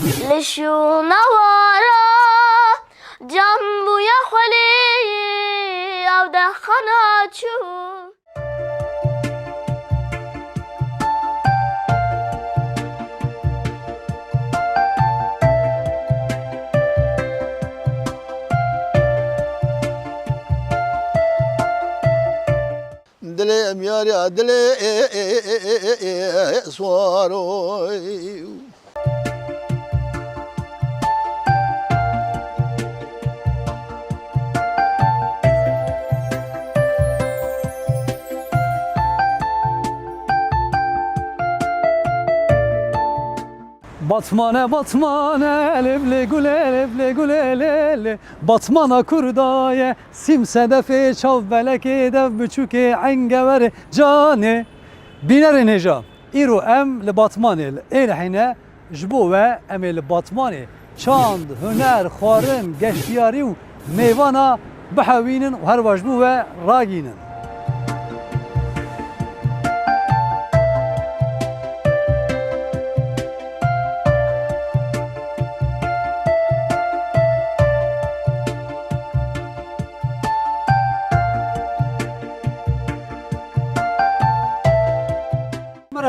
لشو نوارا جنبو يا خلي أو دخنا شو دلي مياري دلي سواروي Batmane batmane levle gule levle gule lele Batmana kurdaye simsedefe çav beleke dev büçüke engevere cane Binere neja İro em li batmane elhine jbo ve em li batmane çand, hüner, xwarin, geştiyari û meyvana bihewînin û her vajbû ve ragînin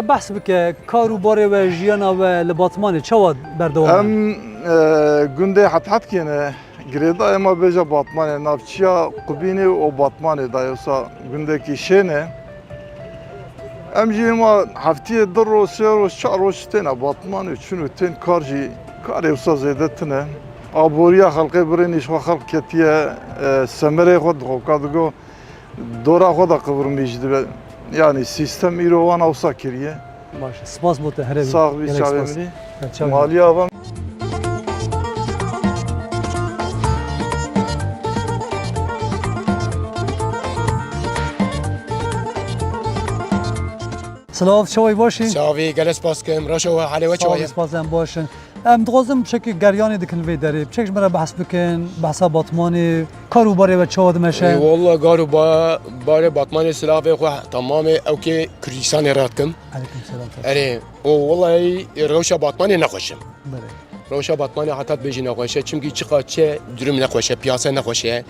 بحث بکه کاروبار و ژیانا و لباتمان چه بردوام ام گنده حت کنه گریدا اما بجا باتمان نافچیا قبینه و باتمان دایوسا گنده کی شنه ام جی ما هفته در روز سه روز چهار روز تنه باتمان چونو تن کارجی کاری وسا زیاده تنه آبوریا خلقی برینیش و خلق کتیه سمره خود خوکادگو دورا خود قبرمیجد yani sistem İrovan olsa kiriye. Baş. Spas bote her evi. Sağ bir çavemini. Maliye avam. Slav çavay başın. Çavay geles paskem raşo hale ve çavay. Spasem başın. Em dozum şeki geryani dikin ve deri. Çek mera bahs bikin, bahsa batmani, karobarı ve çavad meşe. Vallahi karoba bare batmani silahı ve tamam evki Kürdistan yaratdım. Aleykümselam. Yani o vallahi roşa batmani ne koşum. Bere. Roşa batmani hatta beji ne koşe çünkü çıkaçe durum ne koşe, piyasa ne koşe.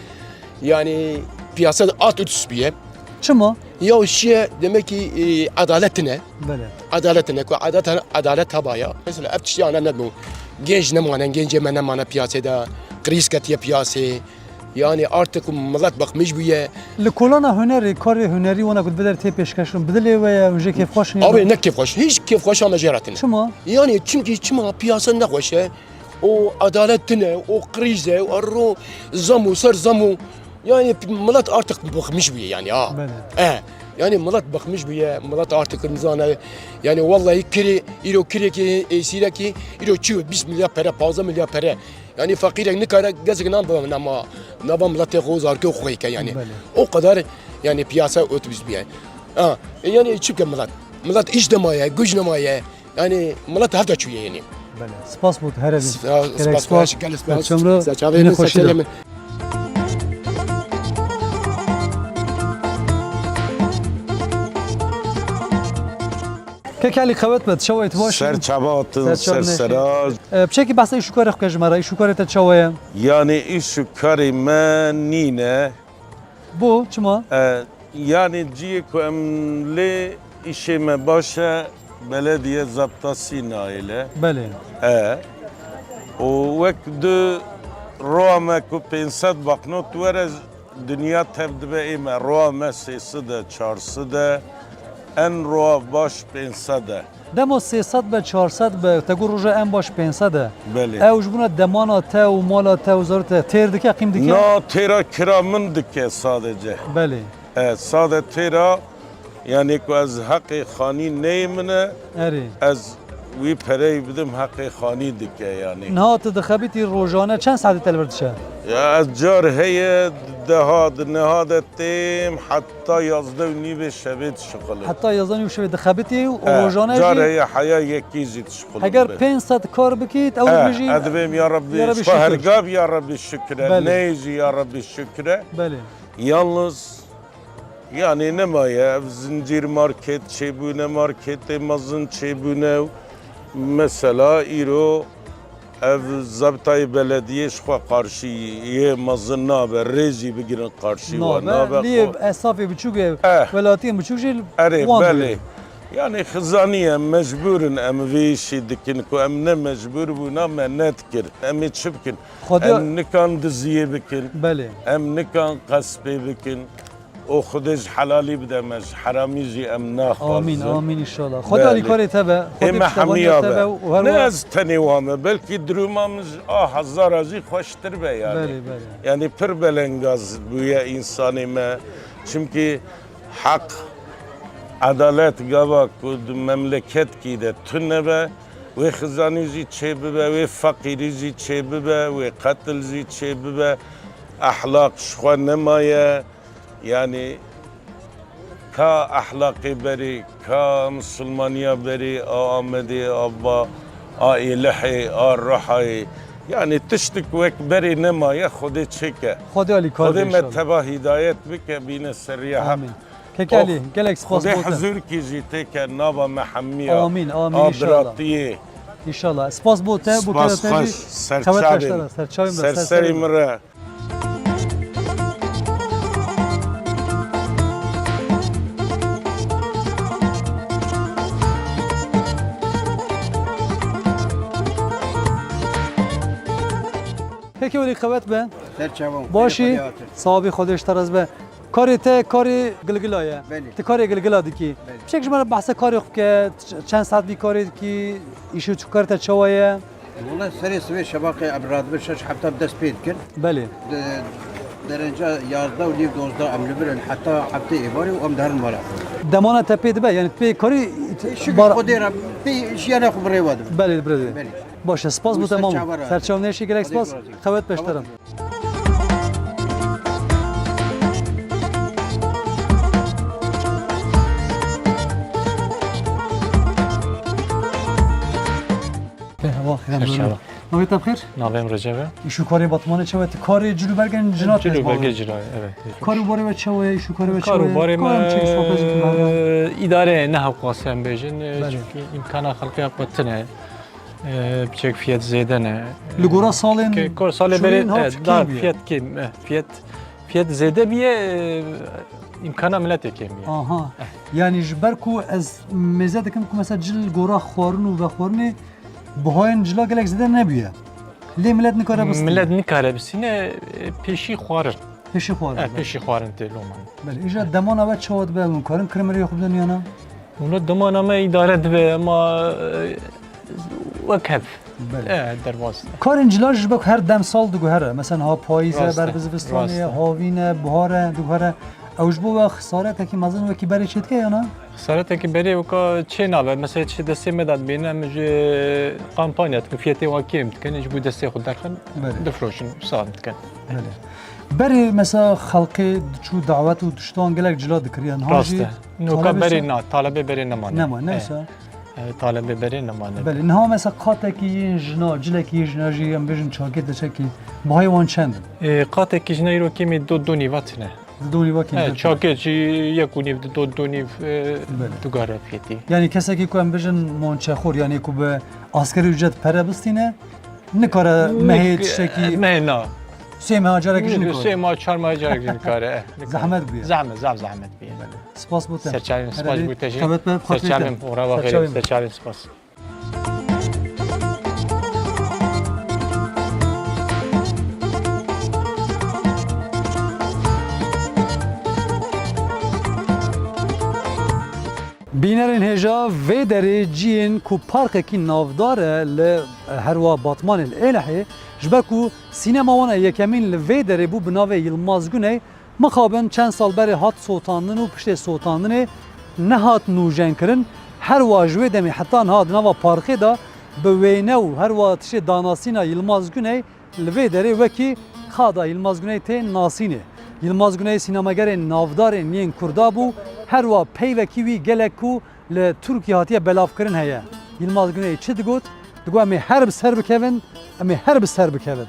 Yani piyasa at üstüye. Çima? Ya şey demek ki adaletine. Bere. Adaletine ko adalet tabaya. Mesela hep yani ne bu? Genç ne manen gence mene mana piyasada kriz katiye piyasa. Yani artık millet bakmış bu ya. Likolana hüneri, kari hüneri ona kut bedel te peşkeşin. Bedeli ve önce keyif hoş. Abi ne keyif hoş. Hiç keyif hoş ama ceratine. Çima? Yani çünkü çima piyasa ne hoş ya. O adaletine, o krize, o zamu, sar zamu. Yani millet artık bakmış bu yani ha. Bere. Yani millet bakmış bu ya, millet artık rımzana yani vallahi kiri ki esire ki çiğ 20 milyar para, 15 milyar para. Yani fakire ne kadar gezginen bu ama naba millet gozar ki oku yani. O kadar yani piyasa ötübüz bir yani. Yani çünkü millet iş demaya, güç demaya yani millet hafta çiğ yani. Bele. Spas bu her evi. Spas, spas. Çamra. Saçaveni saçalemi. كالي خوات بد شويت واش سر çabatın ser seraz بشكي بحث ايش كاره كجمره ايش كاره تشويه yani iş kari menine bu çima yani ciye ku emle işime başa belediye zaptası naile bele o vekde Roma ku 500 baknot verez dünya tebdbe ime Roma sesi de çarşı da en roa baş 500 de دمو 300 به 400 به تگو روزه ام باش 500 بله اوج بنا دمانا تا و مالا تا و زارت تیر دکه قیم دکه نه تیرا kiramın dike sadece بله sadece tira yani ki az hakkı khani neymine اری az وی پری بدم حق خانی دکه yani نهات دخبیتی روزانه چند ساعت تلبرتشه ya az car heye dehad nehadettim hatta yazda nibe şebet şıkılı حتی یزدانی و شوی دخبیتی و روزانه car جی heye haya yekizi şıkılı اگر 500 کار بکید او بجی ادبیم ya Rabbi Rabbi şükür ya Rabbi şükür Beli. neyzi ya Rabbi şükür بله yalnız yani ne maya zincir market çebune markete mazın çebune mesela iro ev zabitayı belediyesi xwe qarşıye mazın nabe rêzî bigirin qarşî wa nabe nabe liye esafê biçûk ev Eh. welatiyên biçûk jî erê wan belê bûye. yani xizaniye mecburin em vê işî dikin ku em ne mecbur bûna me nedikir em ê çi bikin Xwedê- em nikan diziyê bikin Belê. em nikan qespê bikin o xudê ji helalî bide me ji heramî jî em Amin naxwazin amin inşallah. Xwedê alîkarê te be. Ême hemiya be. û her Ne wa ez tenê wan me belkî dirûma min ji a hezara jî xweştir be yani. belê belê. Yani pir belengaz bûye însanê me. Çünkü hak adalet gava ku di memleketî de tune be wê xizanî jî çêbibe, wê feqîrî jî çêbibe, wê qetil jî çêbibe, ahlak ji xwe nemaye. Yani ka ahlakê berê, ka Müslmaniya berê, a Amedê, a ba, a êlihê, a Rihayê. Yani tiştik wek berê nemaye Xwedê çêke. Xwedê alîkar be Xwedê me inşallah. teba hidayet bike bîne seriya hak. Amin. Kekelî gelek spas Xwedê bote. hezûrkî jî têke nava me hemiya. Amin, amin a inşallah. biratiyê. İnşallah. Spas bote bu Spas kere te xweş, jî serçavên. teştara serçavên be Serserê min re. Peki öyle kıvet be. Serçavam. Başi sahibi Xwedê ji te raz be. Karê te karê gilgila ye. Belê. Ti karê gilgila dikî. Belê. Çek ji me re behsa karê xwe bike. Çend saat vî karê dikî. İşî çû karê te çawa ye. Valla serê svê şebaqê ebradibir 6 hefta dest pê dikin. Belê. Derenca 11 û nîv 12 em li birin heta heftê êvarê û em diherin mala. Demana te pê dibe yani pê karî Şükür Xwedê re pê jiyana xwe bi rê ve dibin. Belê birê. Belê. Baş spas Bu bu tamam. serçava razı. Serçav neşi gerek Xwedê spas. razı. Xewet peşterim. Serçava. Navê te bixêr? Navem Recebe. İşû karê batmanê çawa te karê cilûbergen cina te Cilû belge cilay, evet. Karobarê we çawa ye, îşû karê we çawa ye. Karobarê me me idare ne hevqasem bêjin çünkü imkana xelqiya qutine biçek fiyat zêde ne. Li gora salên Ki kor salê şûreyên hat berê dar kêm ye. fiyat kim fiyat zêde biye imkana milletê kêm ye. Aha. Yani ji ber ku ez mêze dikim ku mesela cil gora xwarin û vexwarinê bihayên cila gelek zêde nebûye. Lê millet nikare bistîne. Millet nikare bisîne pêşî xwarin. Pêşî xwarin. Pêşî xwarin tê loman. Belê. İja demana we çawa dibe hûn karin kirêmerê xwe bidin yana. Ona demana me idare dibe ama wek hev. Belê. Dervaz. Karên cila ji ber her dem diguhere. Mesela ha payîz e, Rast e, ber bi zivistanê rast ye, e. havîn e, bihar e, diguhere. Ew ji bo we xesaretekî mezin wekî berê çê dike yana? Xesaretekî berê weka çê nabe mesela çi destê me dat bêne em ji kampanya dikin fiyetê wa kêm dikin ji bo destê xwe derxin Belê. difroşin sal dikin. Belê. Berê mesela xelkê diçû davet û tiştan gelek cila dikiriyan. Rast e. Noka berê na talebe berê nemane. Nema neyse. Talebe berê nemane. Belê. Niha mesela qatekî yên jina, cilekî yên jina jî em bêjin çakê diçekî. Bihayê wan çend in? Qatekî ji neyro kêmê do nîva tune. Di donî vekî. Çakê jî yek û nîv do nîv dugare fiyetî. Yani kesekî ku em bêjin monçexor yani ku bi askerî ücret pere bistîne nikare mehê tiştekî Mehê na. sê meha carekî jî nikare. Sê ma çar ma carek jî nikare. Zehmet bûye. Zahmet biye. Spas bu te. Serçavên spas bû te jî. Xewet be xwetî te. Serçavên ora va Serçavên. xêr serçavên spas. Bînerên hêja vê derê ciyên ku parkekî navdar e li herwa Batmanê li Êlihê ji ber ku sînema wan yekemîn li vê derê bû bi navê Yılmaz Güney mixabin çend sal berê hat sotandin û piştê sotandinê nehat nûjenkirin herwa ji wê demê heta niha di nava parkê da bi wêne û herwa tişê danasîna Yılmaz Güney li vê derê wekî xada Yılmaz Güney tê nasînê. Yılmaz Güney sînemagerên navdarên yên Kurda bû herwa peyvekî wî gelek ku li Tirkiye hatiye belavkirin heye. Yılmaz Güney çi digot? Digot em ê her bi ser bikevin, em ê her bi ser bikevin.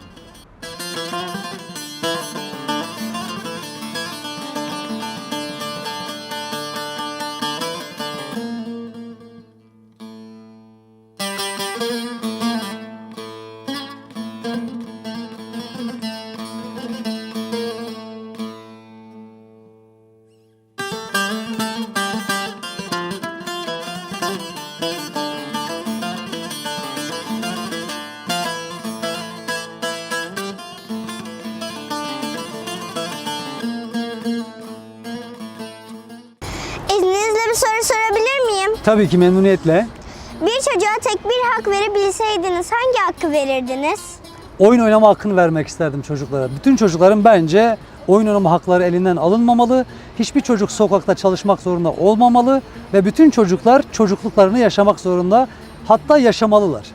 Tabii ki memnuniyetle. Bir çocuğa tek bir hak verebilseydiniz hangi hakkı verirdiniz? Oyun oynama hakkını vermek isterdim çocuklara. Bütün çocukların bence oyun oynama hakları elinden alınmamalı. Hiçbir çocuk sokakta çalışmak zorunda olmamalı ve bütün çocuklar çocukluklarını yaşamak zorunda. Hatta yaşamalılar.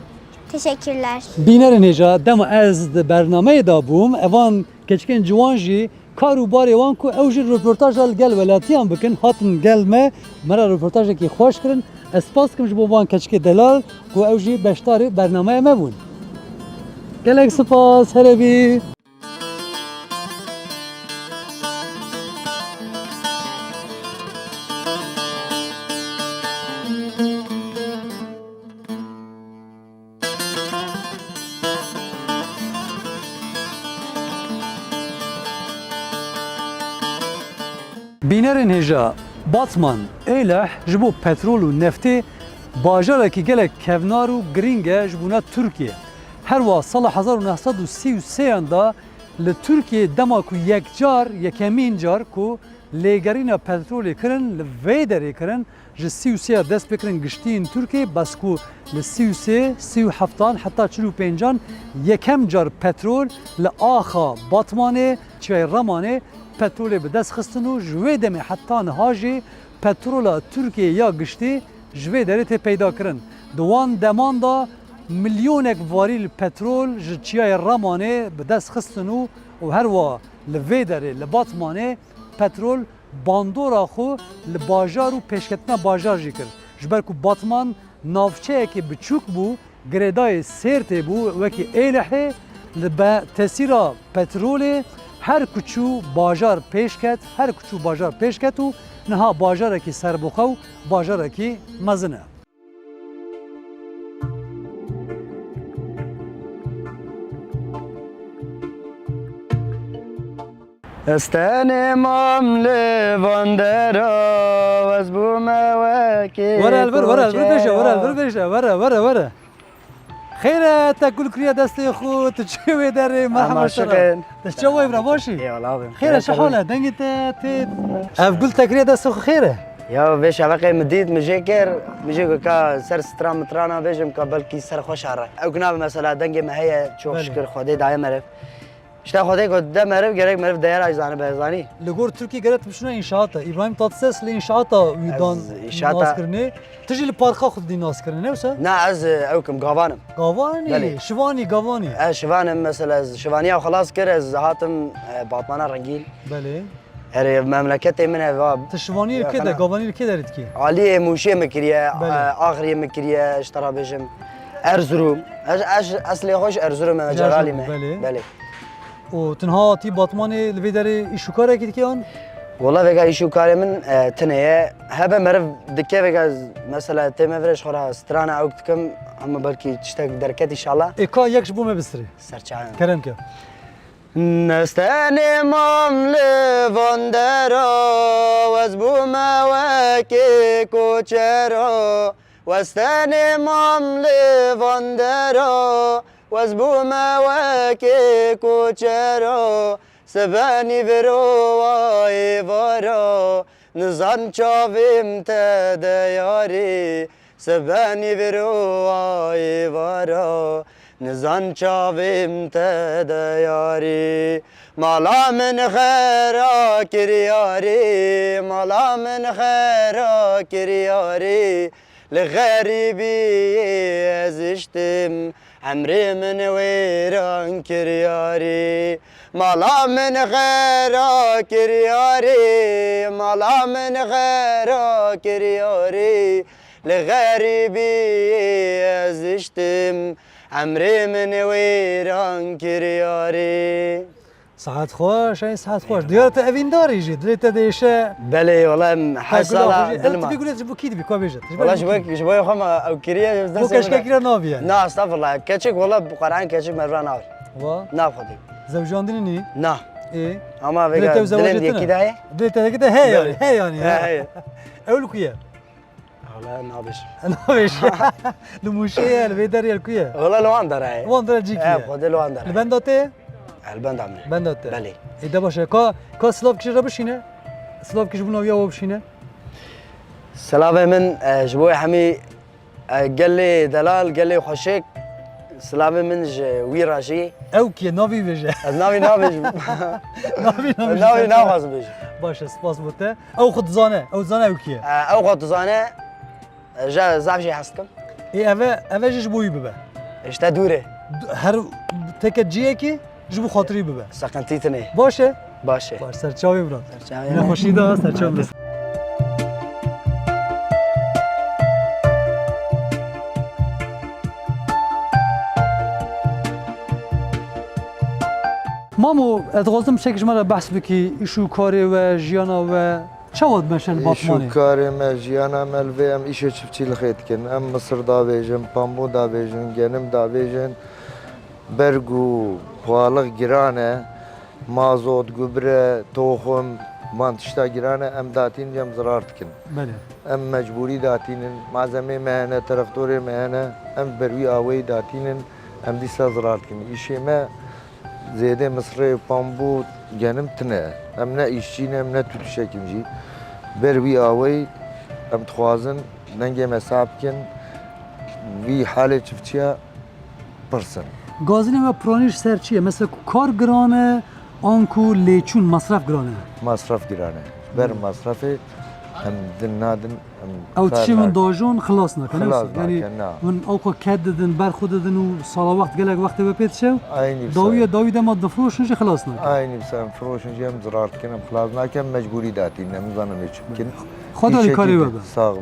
Teşekkürler. Bînerên hêja dema ez di bernameyê da bûm evan keçikên ciwan jî kar û barê wan ku ew jî röportaja li gel welatiyan bikin hatin gel me me ra röportajekî xweş kirin. Ez spas dikim ji bo van keçikê delal ku ew jî beşdarê bernameyê me bûn. Gelek spas herevî. Bînerên hêja Batman Êleh ji bo petrol û neftê bajarekî gelek kevnar û girîng e ji bûna Tirkiye. Her wa sala 1933 da li Tirkiye dema ku yekemîn car ku lêgerîna petrolê kirin li vê derê kirin ji 33 dest pêkirin giştiyên Tirkiye bes ku li 33, 37 heta 45 yekem car petrol li axa Batmanê çiyayê Ramanê petrolê bi dest xistin û ji wê demê heta niha jî petrola Tirkiye ya giştî ji vê derê tê peyda kirin. Di wan deman da milyonek varîl petrol ji çiyayê Ramanê bi dest xistin û her wa li vê derê li Batmanê petrol bandora xwe li bajar û pêşketina bajar jî kir. Ji ber ku Batman navçeyekê biçûk bû, girêdayê Sêrtê bû wekî Êlihê li tesîra petrolê her kuçû bajar pêşket, her kuçû bajar pêşket û niha bajarekî serbixwe û bajarekî mezin e. استني مام لفاندرا وزبو مواكي ورا البر بيشا ورا خير تاكل كريا دستي خو تشوي داري مرحبا شكرا تشوي برا ماشي يا والله خير شو حالك دنجت تيت قلت كريا دستي خو خير يا باشا باقي مديت مجيكر كا سر سترام ترانا بيجم بلكي سر خوش عرا او كناب مثلا دنجي ما هي تشوف شكر خدي دايما مرف İşte خدای که ده مرف gerek مرف دیار ayzanı bezani. Ligor Türkiye gerekmişuna inşaata. İbrahim Tatlıses li inşaata uydan naskirne. Tijil parka xudi naskirne ne olsa? Ne az evkim gavanım. Gavani, şivani gavani. şivanım mesela şivaniya خلاص kir az hatım Batman'a rengil. Bale. Her memlekete min ev. Tişvani kede gavani kede ritki. Ali muşe mekriye, ahriye mekriye iştara bejim. Erzurum. Asli hoş Erzurum mecerali mi? Bale. O tenha ti Batmanê li vê derê îşûkarek dikiyan? Valla vega îşûkarê teneye hebe meriv dike vega mesela tême vire xwara strana ew dikim ama belkî tiştek derket inşallah. Ka yek ji bo me bistirê. Serçayem. Kerem ke. Nestenê mam li vandera wezbû me wekê koçera westenê mam li vandera وزبو ما وكي كوچرو سباني برواي فارا نزان چاویم تدیاری سباني برواي فارا نزان چاویم تدیاری مالا من خیرا کریاری مالا من خیرا کریاری لغریبی ازشتم عمري من ويران كرياري مالا من غيرا كرياري مالا من غيرا كرياري لغريبي ازشتم عمري من ويران كرياري ساعت خوش ای ساعت خوش دیارت اوین داری جی دلیت دیشه بله والله حسالا دلما تبي قلت جبو كيدي بكو بيجت والله شبوي خما او كريه بو كشكا كيرا نابيا نا استغفر الله كاتشك والله بقران كاتشك مرة نار وا نا خدي زوجاندني ني نا ايه اما بقى دلين دي كده هي دلت كده هي يعني هي اول كويا والله نابش نابش لموشيه البيدر الكويا والله لو اندر هي واندر جيكي خدي لو اندر البندوتي البند عمري بندوتي بله اذا باشه کا سلاف كيش ربشينه سلاف كيش بنو يا وبشينه سلامة من جبوي حمي قال لي دلال قال لي خوشك سلامة من ويراجي او کی ناوی بجه ناوي ناوی ناوي ناوي بيجي باشه سپاس بوده او خود زانه او زانه او کیه او غطزانة جا زعفشي حسكم ای اوه جش بوی ببه اشتا دوره هر تک جیه کی جبو خاطری ببه سقنتيتني باشه باشه باش سرچاوی برات سرچاوی. نه خوشی دا سرچاوی مامو ادغازم شکش مرا بحث بکی ایشو کاری و جیانا و چواد مشن باطمانی کاری ما جیانا ملوی ام ایشو چفتی لخیت کن ام مصر دا بیجن پامبو دا بیجن گنم دا بیجن برگو پالق گرانه مازوت گبره توخم مانتشتا گرانه ام داتین جم زرارت کن بله ام مجبوری داتین معزمه مهنه ترکتوری مهنه ام بروی آوی داتین ام دیسا زرارت کن ایشی ما زیده مصر پامبو گنم تنه ام نه ایشچین ام نه توتشکم جی بروی آوی ام تخوازن ننگه مساب کن وی حال چفتیا پرسن گازینی و پرانیش سر چیه مثلا کار گرانه آنکو لیچون مصرف گرانه مصرف گرانه بر مصرفی هم دن نادن او تشي من داجون خلاص نکنه خلاص یعنی نکنه. من اوقا کد ددن بر خود ددن و سالا وقت گلک وقت بپیت شو aynı داوی دما دفروش نشه خلاص نکنه aynı sen froşun jem ziraat kenam خلاص nakem mecburi datin nemzanım için خدا کاری ببه sağ bi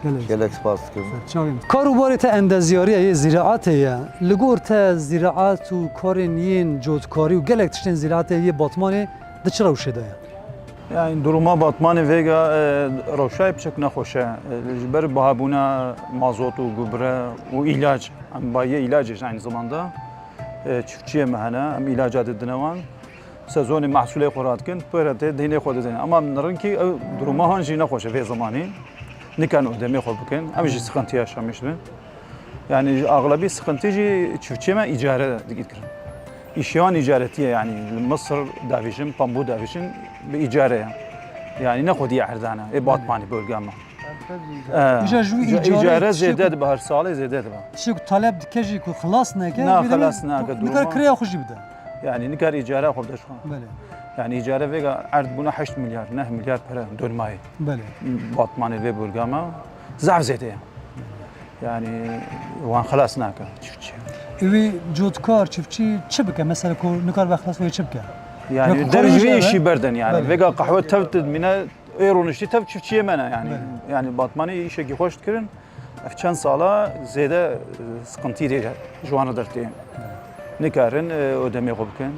گلک gelek spas kin چاویم کاروباری تا اندازیاری یه زراعت یه لگور تا زراعت و کارنین جودکاری و گلک تشتن زراعت یه باطمانی ده چرا وشه دایا يعني دروما باطمان فيجا روشاي بشكل نخوشه الجبر بهابونا مازوت وجبره وعلاج ام بايه علاج aynı zamanda çiftçiye mehana ام علاجات الدنوان سezon محصول خورات كن برته دينه خود دين اما نرن كي دروما هانجي نخوشه في زماني نكان قدامي خو بكن ام جي سخنتي yaşamıştı يعني اغلبيه سخنتيجي çiftçiye ما اجاره دقيقه İşyan icaretiye yani Mısır davişin, Pambu davişin bir icare yani ne kodi erdana batmani bölgeme. İcare zedet bahar sale zedet ba. شو طلب دكجي كو خلاص نكه نه خلاص نکه نكر كريا خوشي بده Yani nikar icare خود داشت. بله Yani icare vega erd buna 8 milyar, 9 milyar para dönmeyi. بله Batmani ve bölgeme zaf zede. Yani وان خلاص نکه çiftçi. وی جودکار çiftçi چه بکه مثلا کو نکار بخلاص وی چه بکه Yani derece işi berden yani. Vega kahve tevt mine eron işi tevt çiftçiye mene yani. Yani Batmanı işe hoş kirin. Çend sala zede sıkıntı değil. Şu ana dertli. Nikarın ödeme yapıkken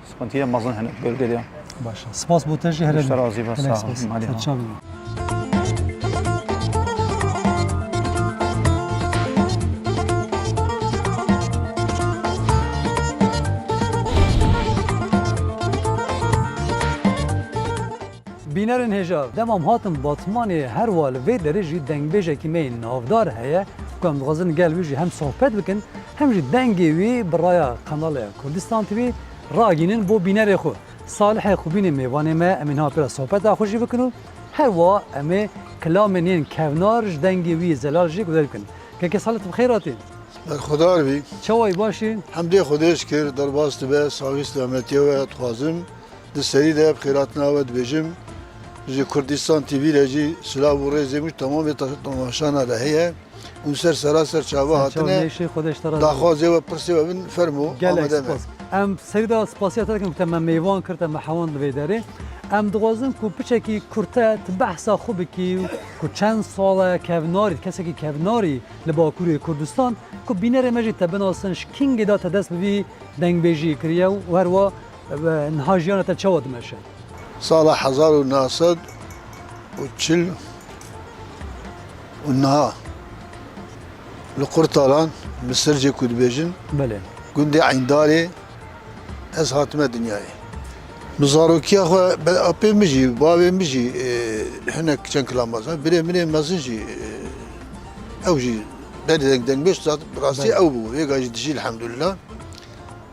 sıkıntıya mazın hani bölgede. Başa. Spas bu tercih hele. Razı ve sağ olun. بینرین هجا دمام هاتم باطمانی هر وال و درجی دنگ بیجه که می نافدار هیا کم غزن گل بیجی هم صحبت بکن هم جی دنگی وی برای قنال کردستان تیوی راگینن بو بینر خو صالح خوبین میوانه ما امین ها پر صحبت خوشی بکنو هر وا امی کلامنین کونارج دنگی وی زلال جی گذار کن که سالت بخیراتی خدا رو بی چوای باشین حمدی خودش کرد در باست به ساوی سلامتی و توازم ده سری ده بخیرات ناود بجم جی کردستان تیوی رجی سلاو و ریزیمش تمام تماشانا لحیه اون سراسر چاوه هاتنه داخوازه و پرسی و بین فرمو آمده من ام سری دا سپاسیات دکم که من میوان کرده محوان دویداره ام دوازم که بچه کرته بحثا خوبه که چند ساله کوناری کسی که کوناری لباکوری کردستان که بینر مجید تبناسنش کینگ دا تدست بوی دنگ بیجی کریه و هر وا نهاجیانه تا چواد میشه سال 1940 والنها القرطالان مصر جي كود بيجن بله قندي عينداري از هاتمه دنياي مزاروكي اخو ابي مجي بابي مجي هنا كان كلام مثلا بري مني مازنجي او جي دنگ بيش براسي او بو هيك جي الحمد لله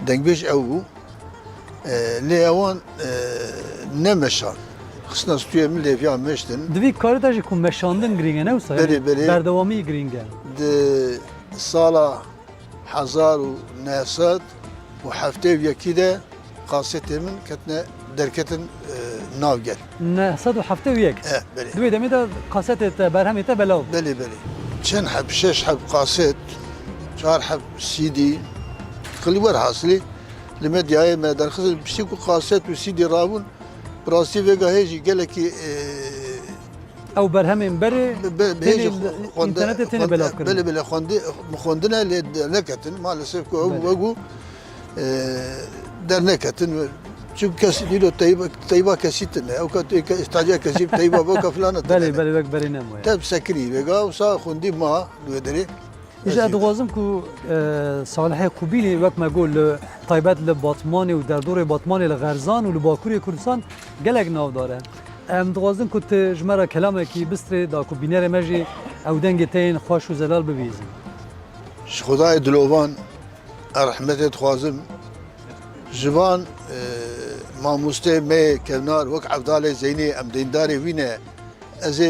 دنگ بيش او بو لي اوان نمشان خصنا ستوية من اللي فيها مشتن دوی کاری تا جی کو مشاندن گرینگه نه وسا بله، بله. بردوامی گرینگه د سالا 1900 و هفته یکی ده قاصد من کتنا درکتن ناوگل. نه 171 بله. دوی دمی دا قاست برهمی تا بلاو بله بله. چند حب شش حب قاصد 4 حب سیدی کلی ور حاصلی لما دیای ما درخص بسیکو قاصد و سیدی رابون براستی وگاه هیچی گله کی او برهمی بره هیچ اینترنت تینه بلاو کرد بله بله خوندنا لنکتن maalesef که وگو در نکتن çünkü kesin teyba kesitne o kadar istaca kesip teyba bu kaflana بله بله بک بری نموه تب سكري بقى وصار خوندي ما دويدري إذا أدغازم كو صالح قبيلي وقت ما أقول طيبات لباطماني ودردور باطماني لغرزان ولباكوري كردستان قلق ناو داره ام دغازم كنت جمرة كلامه كي بستري دا كو بينار مجي أو دنجتين خوش وزلال ببيزن خدای دلوان رحمت خوازم جوان ماموسته می کنار وک عبدال زینی ام دینداری وینه از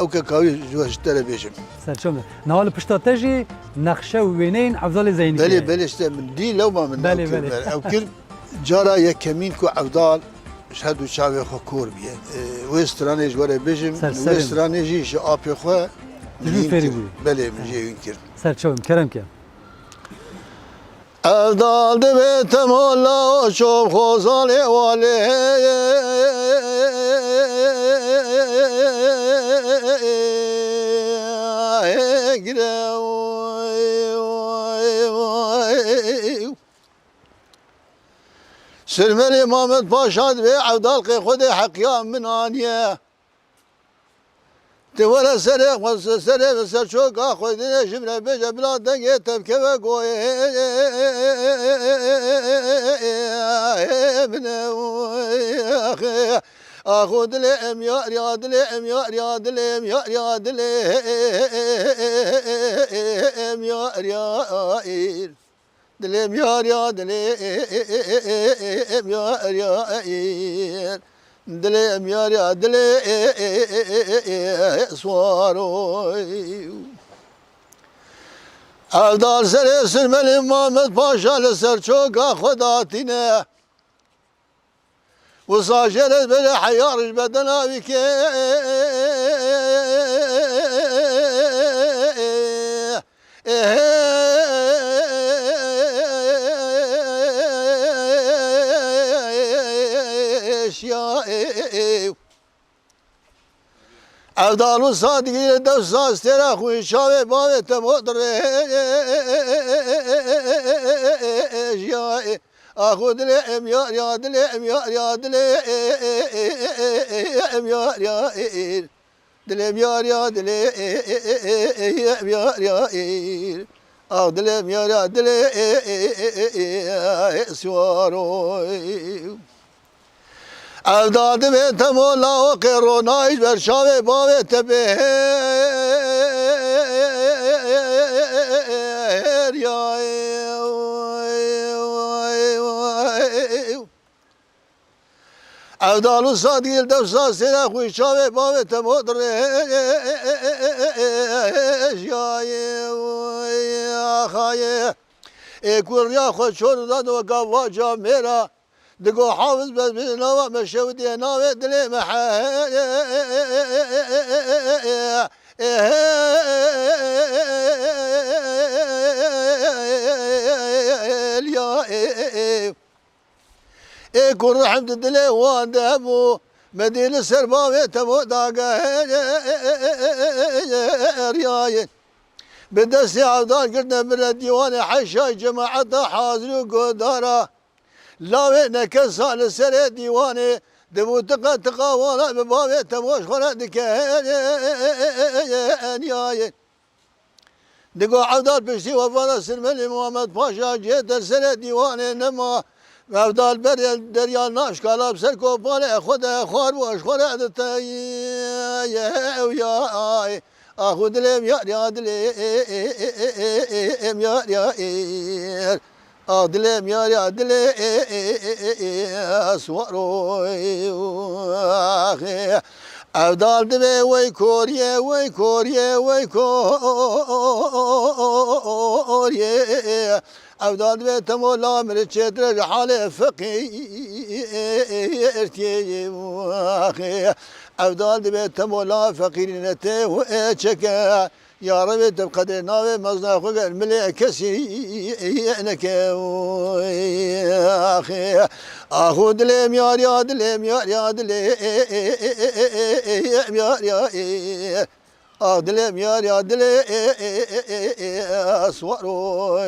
او که کاوی جوهشتره بیشم سرچومه نهال پشتا تجي نقشه وينين عبدال زيني بله بله işte دی لو ما من بله بله او كل جارا یک کمین کو عبدال شهد و شاوی خو کور بیه و استرانه جواره بیشم و استرانه جیش آپی خو بله میجی اینکر سرچوم کرم که Evdal dibe temolla çok hozali vali Sürmeli Mehmet Paşa ve Evdal ki Khudi Hakkiyam min aniye Tivara sere ve sere ve ser çok akhudine jimre beje biladen ge tebke ve goye emne akhudile em ya riyadile em ya riyadile em ya riyadile em ya riyadile dilem ya riyadile em ya riyadile Dilem yar ya dile suaroy Evdal sere sürmeli Mehmet Paşa'lı ser çok akhudatine Vusajeret bele hayyar beden avike Evdalu sadigile devsa stera khu şave bave temodre ya akhudle em ya yadle em ya yadle em ya ya dilem ya yadle em ya ya adlem ya yadle suaroy Evdadı ve temola o keronayız ver şave bave tepe ya Evdalu sadil devsa sene huy şave bave temodre ya haye ekur ya khoşordan ve gavaca mera دقو حافظ بس بنوا مشودي ناوي دلي محا يكون حمد دلي واندبو مدينة سرباوي تمو داقا رياي بدسي عبدال قلنا من الديوان حشا جماعة حاضر وقدارة لاوي نكسا لسر ديواني دبو تقا تقاوانا بباوي تموش خلا دكانياي دقو عبدال بشتي وفانا سلمني محمد باشا جيت السر ديواني نما عبدال بريال دريال ناش كالاب سر كوبالي خدا خوار واش خلا دتاي يا أخذ لهم يا رياد لهم يا رياد Dilem yar ya dile asvaroy Evdal dibe vay korye vay korye vay korye Evdal dibe temola mir çedre hale fakir tiye Evdal dibe temola fakirinete ve çeke Ya Rabbi tebqa nawe mazna khogal melekesi enek akhi ahu dilem yar ya dilem yar ya dilem yar ya ah dilem yar ya dilem aswaro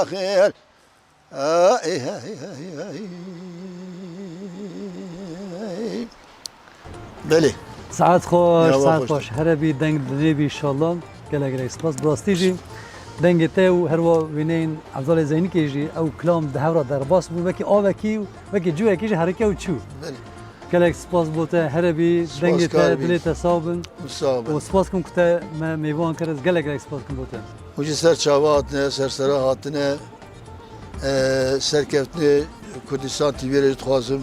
akhir Beli ساعت خوش يا ساعت خوش. خوش هربي دنگ دنيبي ان شاء الله قالك لك سباس براستيجي دنگ تاو هروا وينين عبد الله زيني كيجي او كلام دهورا درباس بو وكي اوكي وكي جو كيجي حركه وتشو Beli قالك سباس بوتا هربي دنگ تا كاربي. دليتا صابن Musab وسباس كم كتا ما ميوان كرز قالك لك سباس كم بوتا Ucu ser çavatne, ser serahatine, serkeftine Kurdistan TV'ye tuhazım.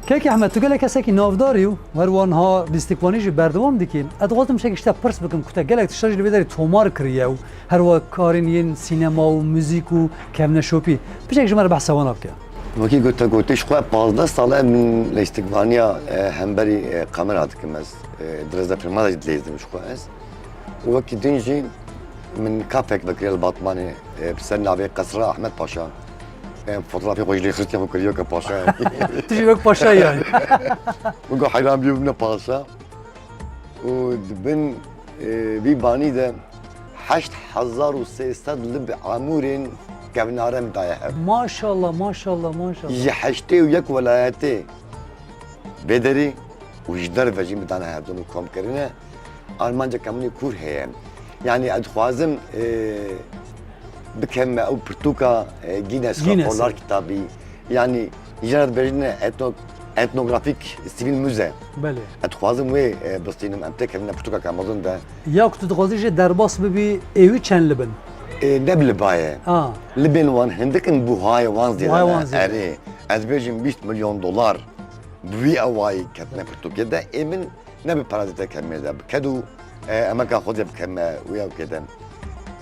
كيكي احمد تقول لك اساكي نافداريو وروان ها ديستيكوانيجي بردوام ديكين ادغالتم شك اشتا برس بكم كتا قالك تشارج اللي بداري تومار كرياو هروا كارينين سينما وموزيك وكامنا شوبي بشك جمال بحث وانا بكا وكي قلت شخوا 15 ساله من الاستقبانية همبري قمر هاتكمز درزة في الماضي لازم شخوا اس وكي دنجي من كافك بكري الباطماني بسنة على قصر احمد باشا فوتوغرافي خوش خرجتي ابو كريوكا باشا تجي وك باشا يعني وقو حيران بيبنا باشا ودبن بيباني ده 8300 لب عمورين كابنارة متاعها ما شاء الله ما شاء الله ما شاء الله يحشتي وياك ولاياتي بدري وجدار فجي متاعنا هادون كوم كرنا ألمانيا كمني كور هي يعني أدخوازم بكم أو برتوكا جينيس كولار كتابي يعني يجرد بجنا etnografik sivil müze. بله. أدخوازم وي بستينم أمتى كنا برتوكا كامازون ده. يا كنت تغازيش درباس ببي ايوي كان لبن. نبل باية. لبن وان هندكن بوهاي وان زيادة. بوهاي وان زيادة. أري أزبيجم 20 مليون دولار بوي أواي كتنا برتوكا ده إمن نبي بارازيتا كمية ده بكدو أما كان خذ بكم ويا وكده.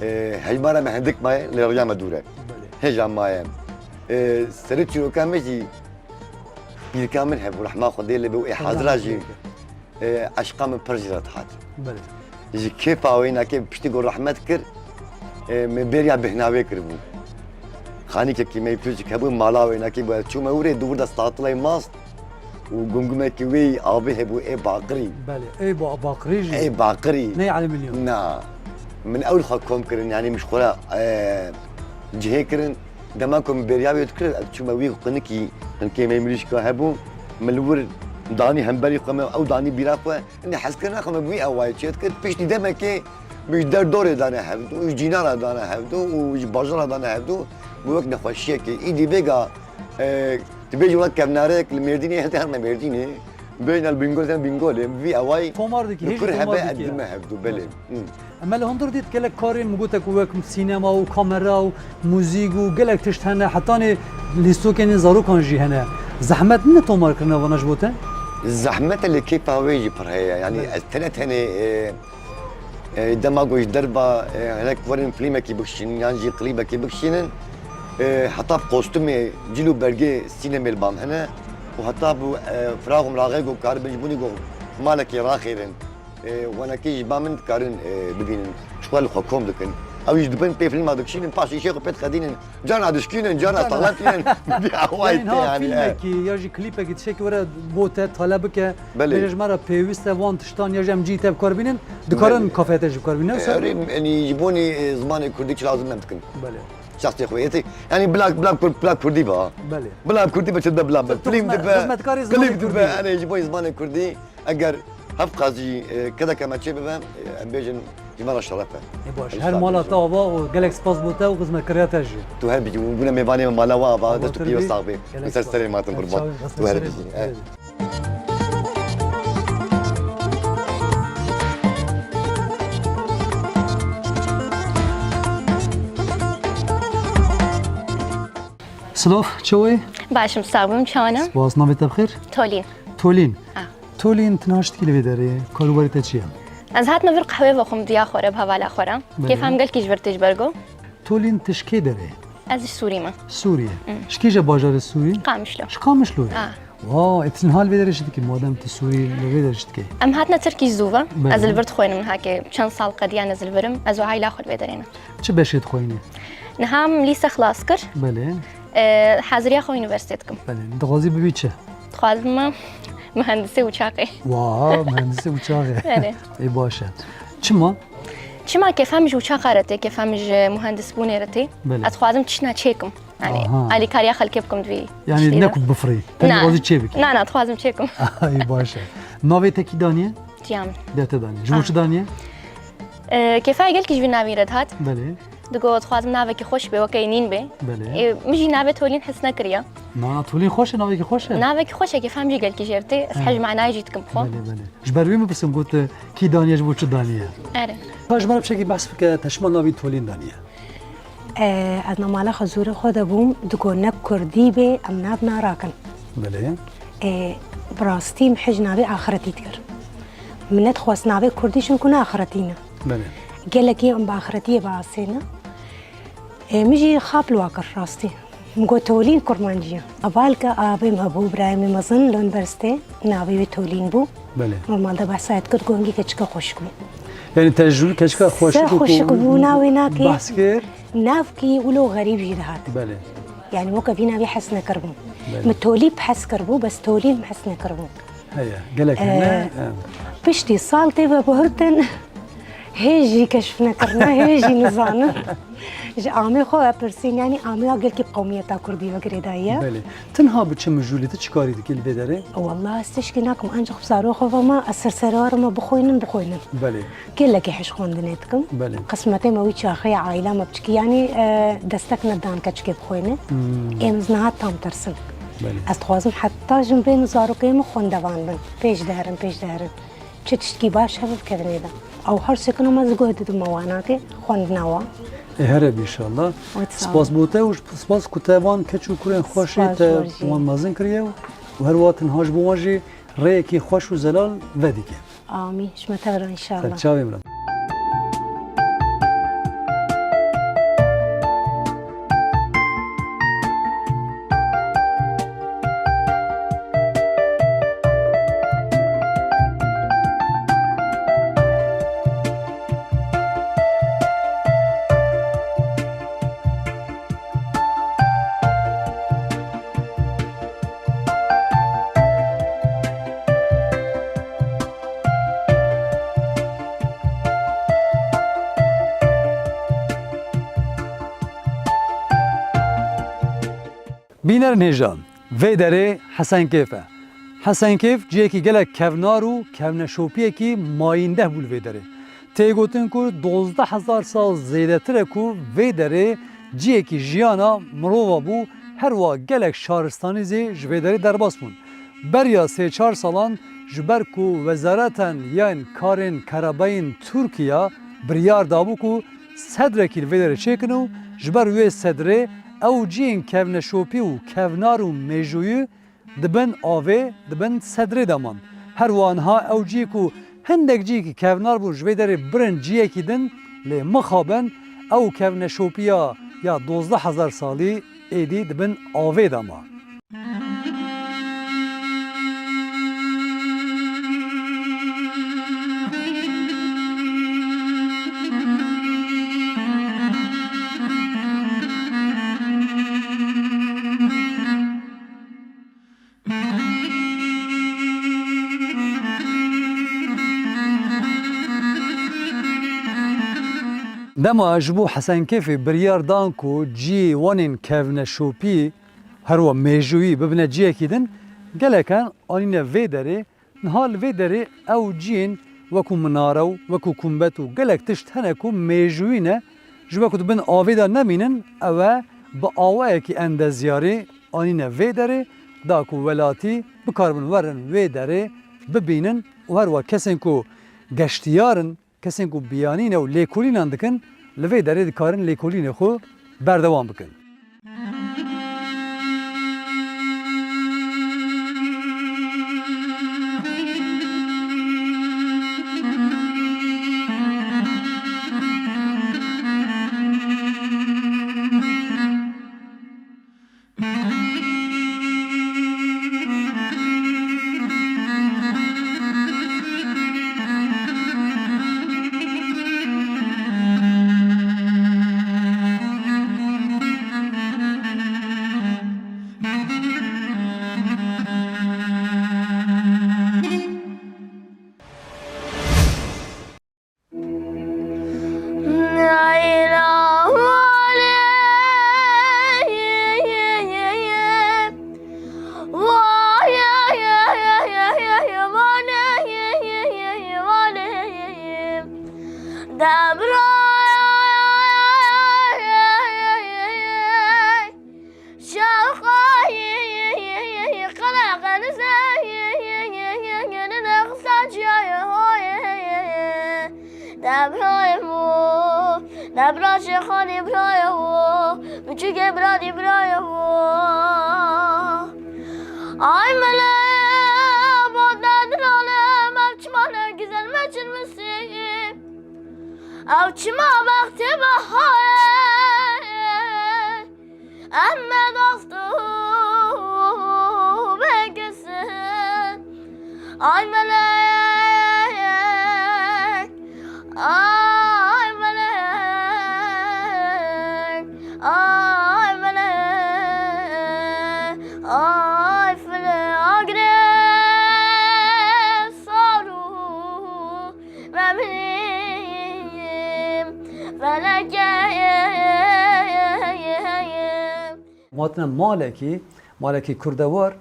هاي مرة ما هندك ماي لرجع مدورة. هجا ماي. سرتشلو كامجي bir kamil hep rahma khudeli bu ihadra aşka min perjirat hat. Bale. Ji kef awina ke pişti go rahmet kir me beriya behnave kir bu. Khani ke ki me püj ke bu mala awina ke bu çuma ure dur da statlay mas و gumgume ki ve abi he bu bakri. Bale. Ey bakri. Ey bakri. Ne على مليون. Na. من اول خاكم كرن يعني مش خلا جهه كرن دماكم بريابي تكر شو وي قنكي قنكي ما يمليش كهبو ملور داني همبري قم او داني بيراقه اني حس كنا قم وي اواي تشت كر بيش دمك مش در دور دانا هبدو وجينارا دانا هبدو وباجرا دانا هبدو بوك نخوشيه كي ايدي بيغا تبيجي ولا كبنارك المرديني هتا هم مرديني بين البنجول تن بنجول في اواي توماردك هيك كر هبا قد ما هبدو بله اما لهندر ديت كلك كارين مقوتك وك سينما وكاميرا وموزيك وقالك تشتهنا حتى ليستو كان زارو كان جي هنا زحمت من تومار كنا ونجبوته الزحمة اللي كيف هواجي برهية يعني الثلاث هني دماغو يدربا هناك ورين فيلم كي بخشين يعني قريبة كي بخشين حتى بقوستومي جيلو برجي سينما البام هنا وحتى فراغهم راغيغو كاربنجبوني جو مالك راخيرن وانا كي جبامن كارن ببين شوال حكوم لكن او يجدبن بي فيلم هذاك شيء باش يشيخ بيت خدين جانا دشكين جانا طلعتين بهوايت يعني فيلم كي يجي كليب كي تشيك ورا بوتا طلبك بلج مره بيوست وان تشتان يجم جيت بكاربينن دكارن كافيتج بكاربينن يعني يجيبوني زمان كرديش لازم نمتكن بله شخصي خويتي يعني بلا كردي بقى بله بلا كردي بتشد بلا فيلم دبا خدمتكاری زمان كليب کردی. دبا انا يجيبوا زمان كردي اگر هف قاضي كذا كما تشي ببا ام بيجن جمال الشرفه باش هر مالا تاوا و گلک سپاس بوده و خدمتکاری تاجی تو هر بيجي وبنا ميباني مالا وابا أبو دتو تربي. بيو صاحبي گلک مسلسل ما تنبربط تو هر بيجي سلوف چوی باشم ساقبم چانم باز نامت بخیر تولین تولین آه. تولین تنهاشت کی لوی کاروباری تا چیه از هات نفر قهوه بخوم دیا خوره بهوالا خورم بله. كيف هم قال كيش برتج برگو تولین تشکی داره از سوری ما سوریه شکیجا باجار سوری قامشلو شقامش لوی آه. واه اتنهال بیدرشت کی مادام تی سوری لوی درشت کی ام هاتنا تركي زوفا بله. از البرد خوينم هاكي چند سال قديان از البرم از عائله خود بدرينا چه بشید خوینی نهام ليسا خلاص كر بله حاضريا خو يونيفرسيتكم بله دغازی ببی چه خوازم مهندسي وشاقي واه مهندسی uçağı بله ای باشه چما چما كيف هم جو شاقرتي كيف هم مهندس بونيرتي بله. اتخوازم تشنا تشيكم يعني آها. علي كاريا خلكيبكم دوي yani ne kut bifri نه dغازی چه بکی نه اتخوازم تشيكم ای باشه ناوی تکی دانیه جامل دهته دانیه جموچ دانیه كيف قال كيش في نافيرت هات بله دقو تخوازم نافك خوش بي وكاينين بي بله مجي نافي تولين حس نكريا نه تولین خوشه ناوی که خوشه نافك خوش كيف هم جي قال كي جرتي اسحج معنا جيتكم خو بله بله جبروی میپرسم گوت کی دانیه جموچ دانیه اره کاش بشکی بحث که تشما ناوی تولین دانیه از نماله خزور خود بوم دگونه کردی به ام ناب ناراکن بله براستی محج نابی آخرتی تر منت خواست نابی کردیشون کنه آخرتینا بله گلکی ام با آخرتی باسینا میجی خواب لواکر راستی مگو تولین کرمانجیا اول که آبی محبوب رایم مزن لونبرسته نابی تولین بو بله نورمال ده بحثایت کرد گونگی که چکا خوش کنی یعنی تجربه کشکا خوش خوش بو ناوی ناکی بحث کر ناف کی ولو غریب جی دهات بله يعني مو كفينا بحس نكربو بله. متولي بحس كربو بس تولي بحس نكربو هيا قالك هنا بشتي صالتي وبهرتن هيجي كشفنا كرنا هيجي نزانا عامي خو برسين يعني عامي قال كي بقومية كردي وكريدايا بله تنها بتشم جوليت چیکاری دکی بداره والله استشكيناكم انجخ بصاروخ فما السرسرار ما بخوينن بله كل لك حش خوندنتكم بله قسمتي ما ويتش اخي عائله ما بتشكي يعني دستك ندان كتشكي بخوينه امزنها تام ترسن بله از خوازم حتی جنبین زاروقیم خوندوان بن پیش دهرن چه تشکی باش هفت کردنی دا او هر سکنم از گوه دیدم موانا که خوند نوا هرب ان شاء الله سپاس بوته و سپاس کتابان کچو کرن خوشی تا وان مازن کریه و هر وقت هاش بواجی ریکی خوش و زلال و دیگه آمین شمتر ان شاء الله تچاوی مرد بینر نیجان وی داره حسن کیفه حسن کیف جیه کی گله کونار و کون شوپیه کی ماینده بول وی داره تیگوتن کو 12,000 سال زیده تره کو وی داره جیه کی جیانا مرووا بو هر وا گلک شهرستانی زی جوی داره درباس بون بریا 3-4 سالان جبر کو وزارتن یان کارن کرابین ترکیه بریار دابو کو صدره کی وی داره چکنو جبر وی صدره او جین کون شوپی و کونار و میجوی دبن آوه دبن صدره دامان هر وانها او جی کو هندک جی کی کونار بو جوی داره برن جیه کی دن لی مخابن او کون شوپیا یا 12,000 سالی ایدی دبن آوه دامان دما جبو حسن كيفي بريار دانكو جي وانين كافنا شوبي هروا ميجوي ببنا جي كيدن قال كان انينا فيدري نهال فيدري او جين وكو منارو وكو كومباتو قالك تشتهنكو ميجوينا جواكو بن آويدا نمينن او با آوائكي اندازياري انينا فيدري داكو ولاتي بكاربن ورن فيدري ببينن وهروا كسنكو گشتیارن کسین کو بیانین و لیکولین اندکن لوی داره دکارن لیکولین خو بردوام بکن. ماتنا مالکی کردوار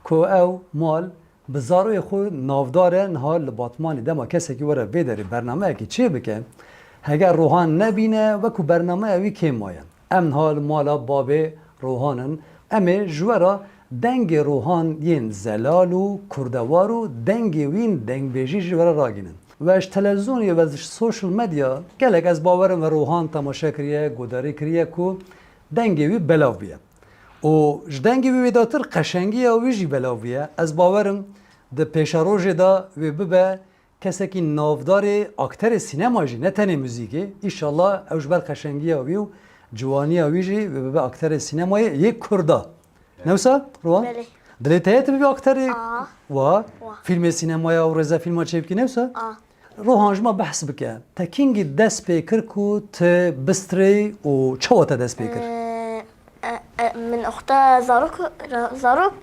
کو او مال بزاروی خود نافداره نهار لباتمانی دما کسی که وره بیداری برنامه که چی بکن اگر روحان نبینه و کو برنامه اوی که ماین ام نهار مالا بابه روحانن امی جوارا دنگ روحان ین زلال و کردوار و دنگ وین دنگ بیجی جوارا راگینن وش تلویزیون و سوشل مدیا گلک از باورم و روحان تماشا کریه گوداری کریه کو دنگ وی بلاو بیه و جدنگی وی داتر قشنگی او ویجی بلاویه از باورم ده پیشاروج دا وی ببه کسی که نافدار اکتر سینما جی نه تنه موزیکی ایشالله اوش بر قشنگی او ویو جوانی او ویجی وی ببه اکتر سینمای یک کردا نوسا روان دلیتایت ببه اکتر و فیلم سینمای او رزا فیلم چه بکی نوسا روحانج ما بحث بکه تکینگی دست پیکر کو ت بستری و چوات دست پیکر من اختها زاروك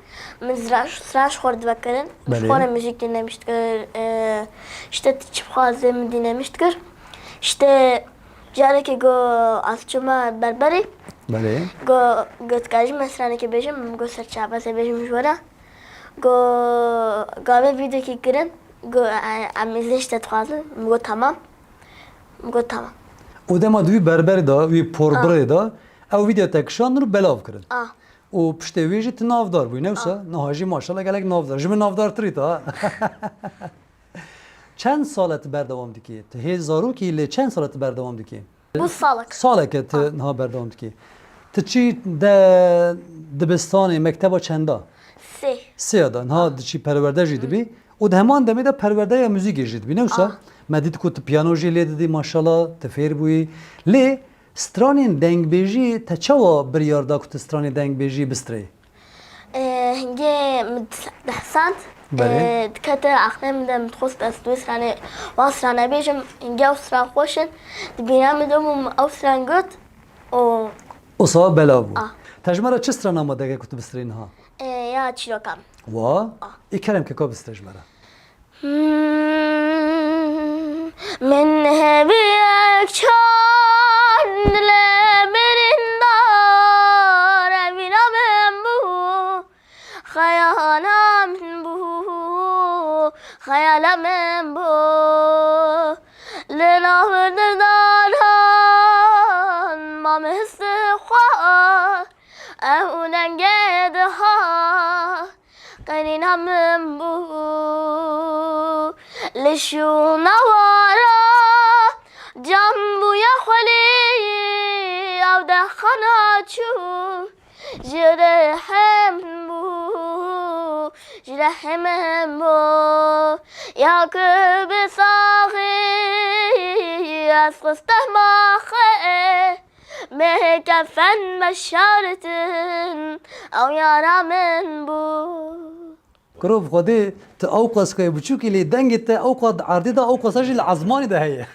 من زراش خورد بكرن شخونا موزيك دينامشتكر شتا تشبخال زي من دينامشتكر شتا جاركي جو عالشما بربري جو تكاجم مسراني كي بيجم جو سرچابا سي بيجم جورا جو قابل فيديو كي كرن جو عميزين شتا تخازن مگو تمام و دما دوی بربر دا وی پوربر دا او ویدیو تکشان رو بلاو کرد و پشت ویجی ت نافدار بوی نوسا نهاجی ماشاءالله گلک نافدار جمع نافدار تری تا چند سالت بردوام دیکی ت هزارو کی ل چند سالت بردوام دیکی بو سالک ت نها بردوام دیکی ت چی د دبستان مکتب چندا سه دا نها چی پرورده جید بی و ده همان دمی دا پرورده یا موزیک جید بی نوسا مدید کو ت پیانو جی لید دی ماشاءالله تفیر بوی لی سترانین دنگ بیجی تا چوا بریاردا کت سترانین دنگ بیجی بستری؟ هنگه مدحسانت دکت عقلم دم تخص دستوی سرانه واسرانه بیجم هنگه اوسران خوشن دبینم دم اوسران گوت او صا بلا بو تجمره چه ستران آماده کت بسترین ها؟ یا چیروکم ای کلم که کا بستجمره؟ من هبیک چا برندار أمينا من بو خيالا من بو خيالا من بو لنا برداران ما مستخواه أهونا قدها قنينا من بو لشو نوارا جنبو يا خلي أو دخنا شو جرحم بو جرحم بو يا كب صاغي أسقسته ما خير مكفن مشارة أو يارا من بو كروف خدي تأوقس كي بتشوكي لي دنجت أوقد عرضي ده أوقس أجي العزماني ده هي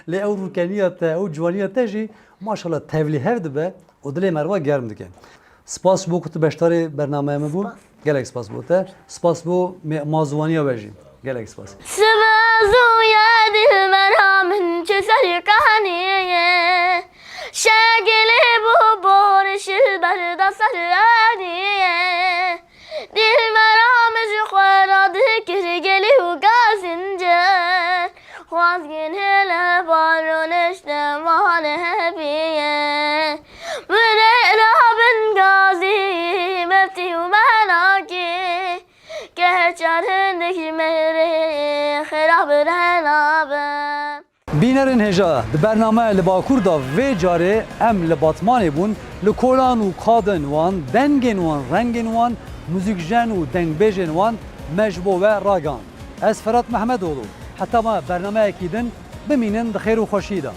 لي أو ركانية أو جوانية تجي ما شاء الله تهولي هفد به ودلي مروا جرم دكان سپاس بو كنت بشتري برنامه مبو جالك سپاس بو تا سپاس بو مازوانية بجي جالك سپاس سمازو يا دل مرام جسر كهانية شاقلي بو بورش البرد سرانية دل مرام جخورا ذكر قلي وقازنجر خوازقين هلا بارونش دمان هبية من إلهاب قازي مفتي ومناكي كهجرندك مهري خراب رهنابا بینرین هجا د برنامه لباکور دا وی جاره ام لباتمانی بون لکولان و کادن وان دنگن وان رنگن وان موزیک جن و دنگ بیجن وان مجبو و راگان از فرات محمد اولو حتی ما برنامه اکیدن بمینن دخیر و خوشیدا